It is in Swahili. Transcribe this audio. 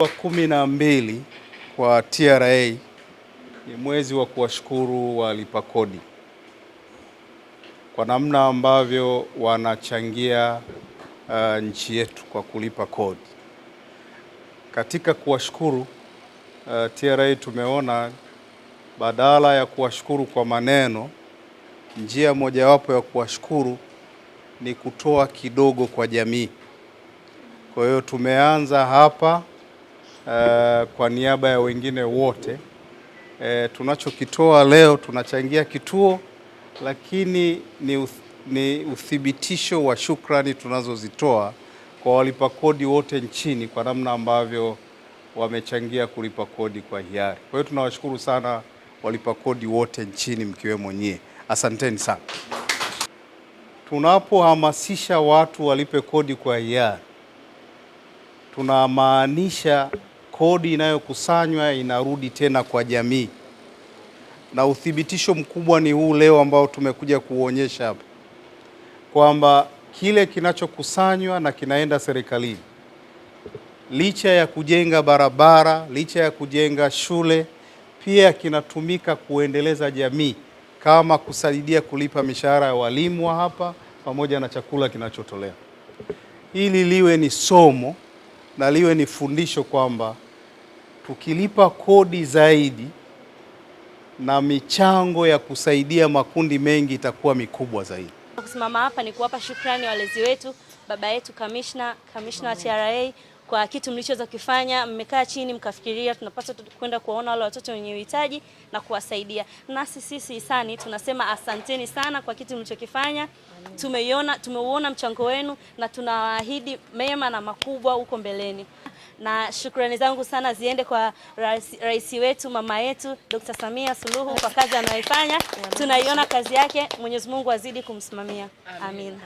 Wa 12 kwa TRA ni mwezi wa kuwashukuru walipa kodi kwa namna ambavyo wanachangia nchi yetu kwa kulipa kodi. Katika kuwashukuru TRA tumeona badala ya kuwashukuru kwa maneno, njia mojawapo ya kuwashukuru ni kutoa kidogo kwa jamii. Kwa hiyo tumeanza hapa kwa niaba ya wengine wote. Tunachokitoa leo tunachangia kituo, lakini ni uthibitisho wa shukrani tunazozitoa kwa walipa kodi wote nchini kwa namna ambavyo wamechangia kulipa kodi kwa hiari. Kwa hiyo tunawashukuru sana walipa kodi wote nchini mkiwemo nyie. Asanteni sana. Tunapohamasisha watu walipe kodi kwa hiari, tunamaanisha kodi inayokusanywa inarudi tena kwa jamii, na uthibitisho mkubwa ni huu leo ambao tumekuja kuonyesha hapa kwamba kile kinachokusanywa na kinaenda serikalini, licha ya kujenga barabara, licha ya kujenga shule, pia kinatumika kuendeleza jamii kama kusaidia kulipa mishahara ya walimu wa hapa pamoja na chakula kinachotolewa. Hili liwe ni somo na liwe ni fundisho kwamba tukilipa kodi zaidi na michango ya kusaidia makundi mengi itakuwa mikubwa zaidi. Kusimama hapa ni kuwapa shukrani walezi wetu, baba yetu kamishna wa TRA kwa kitu mlichoweza kufanya. Mmekaa chini mkafikiria tunapaswa kwenda kuwaona wale watoto wenye uhitaji na kuwasaidia. Nasi sisi hisani tunasema asanteni sana kwa kitu mlichokifanya. Tumeuona mchango wenu na tunawaahidi mema na makubwa huko mbeleni. Na shukrani zangu sana ziende kwa rais wetu, mama yetu Dr. Samia Suluhu kwa kazi anayoifanya. Tunaiona kazi yake, Mwenyezi Mungu azidi kumsimamia. Amin.